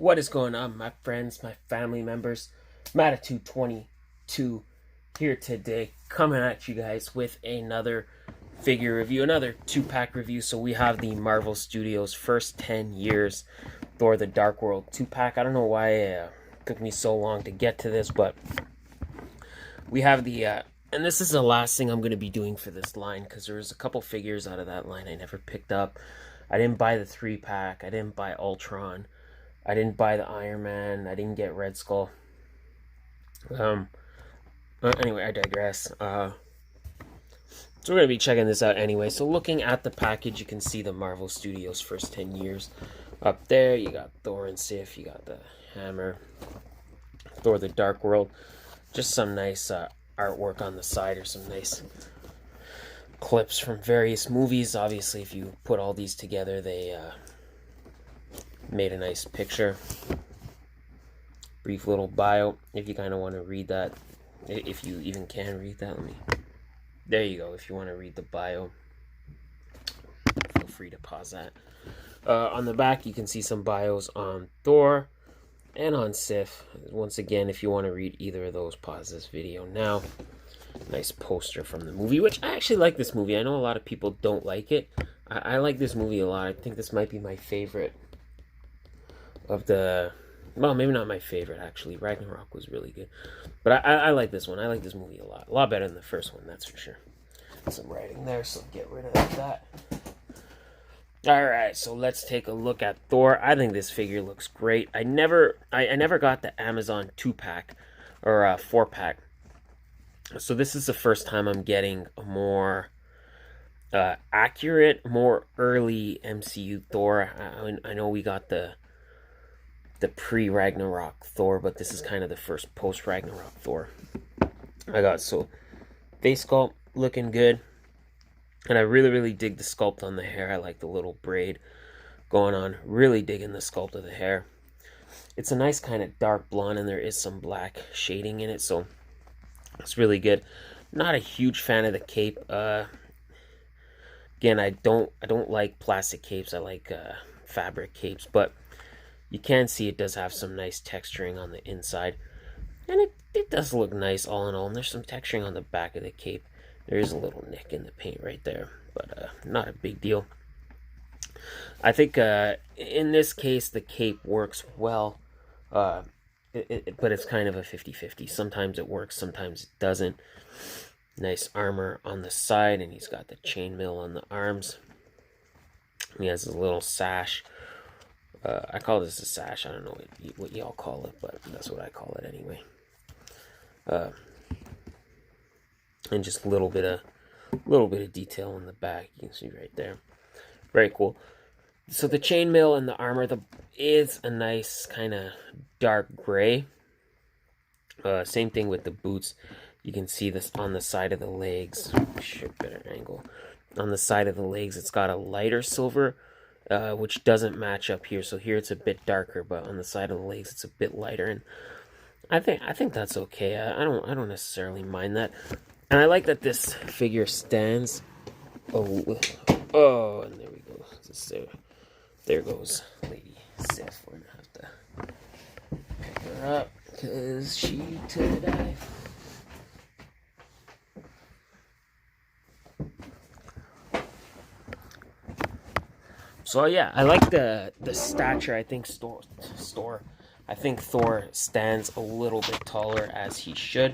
What is going on, my friends, my family members? Matitude22 here today, coming at you guys with another figure review, another two-pack review. So we have the Marvel Studios first 10 years Thor the Dark World two-pack. I don't know why it took me so long to get to this, but we have the and this is the last thing I'm going to be doing for this line, because there's a couple figures out of that line I never picked up. I didn't buy the 3-pack, I didn't buy Ultron, I didn't buy the Iron Man, I didn't get Red Skull. Anyway, I digress. So we're going to be checking this out anyway. So looking at the package, you can see the Marvel Studios first 10 years. Up there, you got Thor and Sif, you got the hammer, Thor the Dark World. Just some nice artwork on the side, or some nice clips from various movies. Obviously, if you put all these together, they made a nice picture. Brief little bio, if you kind of want to read that, if you even can read that. There you go. If you want to read the bio, feel free to pause that. On the back, you can see some bios on Thor and on Sif. Once again, if you want to read either of those, pause this video now. Nice poster from the movie, which I actually like this movie. I know a lot of people don't like it. I like this movie a lot. I think this might be my favorite of the... Well, maybe not my favorite, actually. Ragnarok was really good. But I like this one. I like this movie a lot. A lot better than the first one, that's for sure. Some writing there, so get rid of that. Alright, so let's take a look at Thor. I think this figure looks great. I never got the Amazon 2-pack or 4-pack. So this is the first time I'm getting a more accurate, more early MCU Thor. I know we got the pre-Ragnarok Thor, but this is kind of the first post-Ragnarok Thor I got. So face sculpt looking good, and I really dig the sculpt on the hair. I like the little braid going on. Really digging the sculpt of the hair. It's a nice kind of dark blonde, and there is some black shading in it, so it's really good. Not a huge fan of the cape. Again, I don't like plastic capes. I like fabric capes, but you can see it does have some nice texturing on the inside. And it does look nice all in all. And there's some texturing on the back of the cape. There is a little nick in the paint right there, but not a big deal. I think in this case, the cape works well. But it's kind of a 50-50. Sometimes it works, sometimes it doesn't. Nice armor on the side, and he's got the chainmail on the arms. He has a little sash. I call this a sash. I don't know what y'all call it, but that's what I call it anyway. And just a little bit of detail on the back. You can see right there. Very cool. So the chainmail and the armor is a nice kind of dark gray. Same thing with the boots. You can see this on the side of the legs. Shit, better angle. On the side of the legs, it's got a lighter silver, which doesn't match up here. So here it's a bit darker, but on the side of the legs it's a bit lighter, and I think that's okay. I don't necessarily mind that, and I like that this figure stands. Oh, and there we go. There goes Lady Sif. We're gonna have to pick her up because she to die. So yeah, I like the stature. I think I think Thor stands a little bit taller, as he should.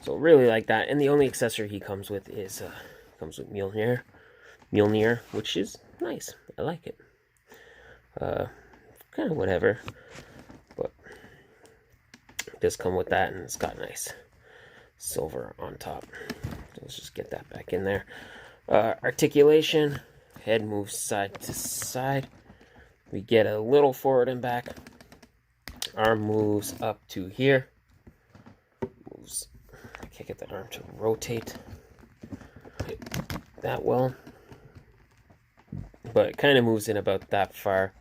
So really like that. And the only accessory he comes with is Mjolnir, which is nice. I like it. Kind of whatever, but it does come with that, and it's got nice silver on top. So let's just get that back in there. Articulation. Head moves side to side. We get a little forward and back. Arm moves up to here. I can't get the arm to rotate that well, but it kind of moves in about that far.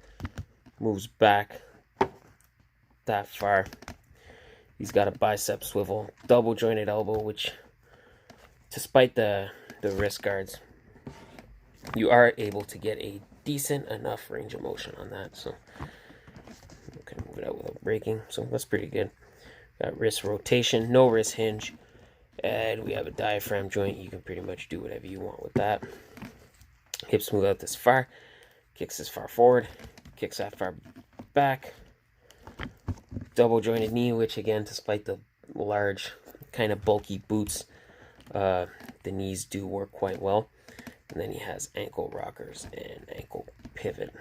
Moves back that far. He's got a bicep swivel, double jointed elbow, which, despite the wrist guards, you are able to get a decent enough range of motion on that. So it out without breaking, so that's pretty good. Got wrist rotation, no wrist hinge, and we have a diaphragm joint. You can pretty much do whatever you want with that. Hips move out this far, kicks this far forward, kicks that far back. Double jointed knee, which again, despite the large, kind of bulky boots, the knees do work quite well. And then he has ankle rockers and ankle pivot.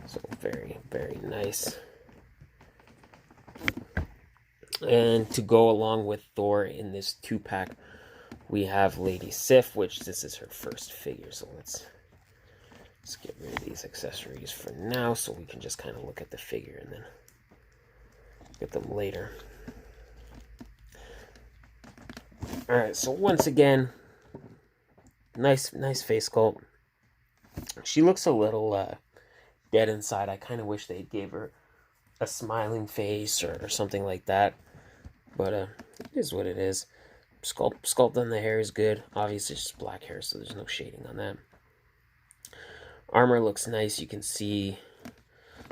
So very, very nice. And to go along with Thor in this 2-pack, we have Lady Sif, which this is her first figure. So let's get rid of these accessories for now so we can just kind of look at the figure and then get them later. Alright, so once again, nice face sculpt. She looks a little dead inside. I kind of wish they gave her a smiling face or something like that. But it is what it is. Sculpt on the hair is good. Obviously, it's just black hair, so there's no shading on that. Armor looks nice. You can see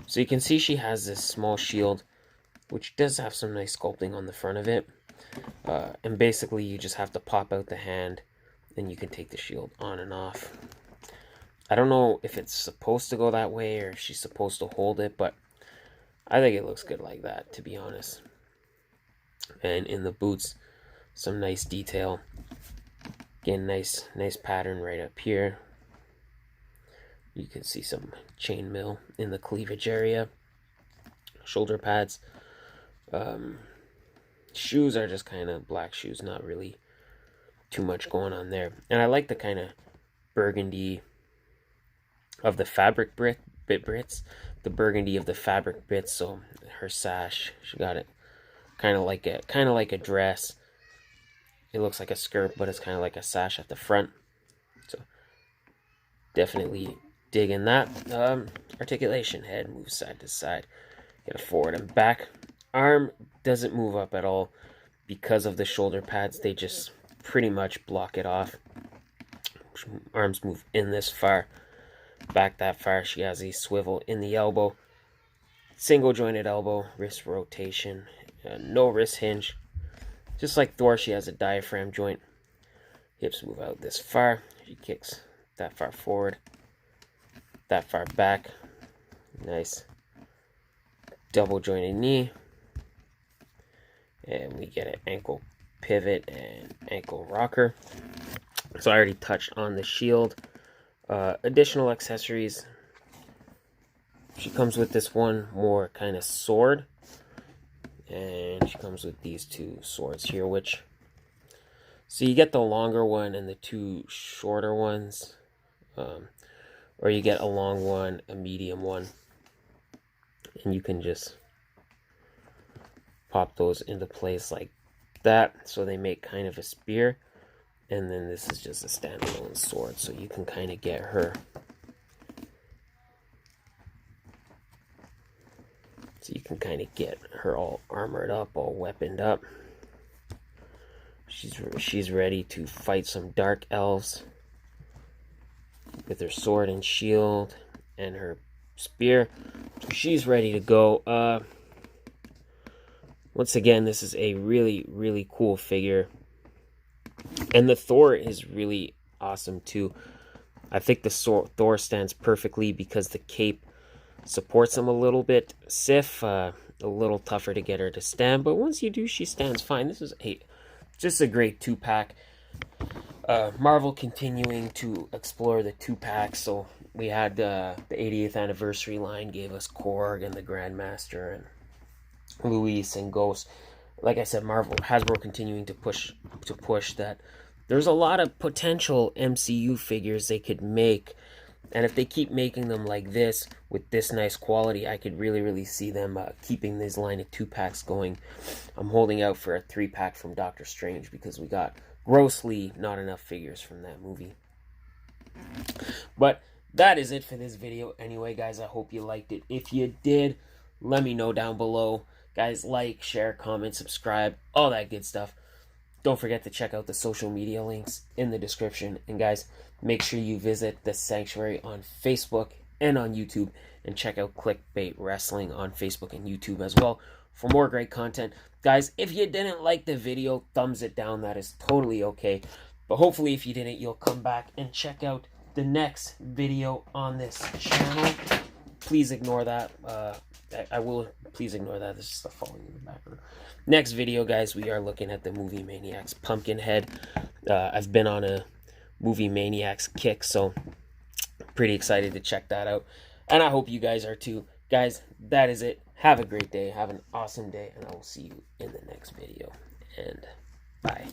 she has this small shield, which does have some nice sculpting on the front of it. And basically, you just have to pop out the hand, and you can take the shield on and off. I don't know if it's supposed to go that way or if she's supposed to hold it, but I think it looks good like that, to be honest. And in the boots, some nice detail. Again, nice pattern right up here. You can see some chainmail in the cleavage area. Shoulder pads. Shoes are just kind of black shoes, not really too much going on there. And I like the kind of burgundy of the fabric bits, the burgundy of the fabric bits. So her sash, she got it kind of like a dress. It looks like a skirt, but it's kind of like a sash at the front. So definitely digging that. Articulation, head moves side to side. Get a forward and back. Arm doesn't move up at all because of the shoulder pads. They just pretty much block it off. Arms move in this far, back that far. She has a swivel in the elbow. Single jointed elbow, wrist rotation, no wrist hinge. Just like Thor, she has a diaphragm joint. Hips move out this far. She kicks that far forward, that far back. Nice double jointed knee. And we get an ankle pivot and ankle rocker. So I already touched on the shield. Additional accessories. She comes with this one more kind of sword. And she comes with these two swords here, which... So you get the longer one and the two shorter ones. Or you get a long one, a medium one. And you can just pop those into place like that. So they make kind of a spear. And then this is just a standalone sword. So you can kind of get her. So you can kind of get her all armored up, all weaponed up. She's ready to fight some dark elves with her sword and shield and her spear. So she's ready to go. Once again, this is a really, really cool figure. And the Thor is really awesome too. I think the Thor stands perfectly because the cape supports him a little bit. Sif, a little tougher to get her to stand, but once you do, she stands fine. This is just a great 2-pack. Marvel continuing to explore the 2-packs. So we had the 80th anniversary line gave us Korg and the Grandmaster and Luis and Ghost. Like I said, Hasbro continuing to push that. There's a lot of potential MCU figures they could make. And if they keep making them like this, with this nice quality, I could really, really see them keeping this line of 2-packs going. I'm holding out for a 3-pack from Doctor Strange because we got grossly not enough figures from that movie. But that is it for this video. Anyway, guys, I hope you liked it. If you did, let me know down below. Guys, like, share, comment, subscribe, all that good stuff. Don't forget to check out the social media links in the description. And guys, make sure you visit the Sanctuary on Facebook and on YouTube. And check out Clickbait Wrestling on Facebook and YouTube as well for more great content. Guys, if you didn't like the video, thumbs it down. That is totally okay. But hopefully if you didn't, you'll come back and check out the next video on this channel. Please ignore that. I will. Please ignore that. There's stuff falling in the background. Next video, guys, we are looking at the Movie Maniacs Pumpkinhead. I've been on a Movie Maniacs kick, so pretty excited to check that out. And I hope you guys are too. Guys, that is it. Have a great day. Have an awesome day. And I will see you in the next video. And bye.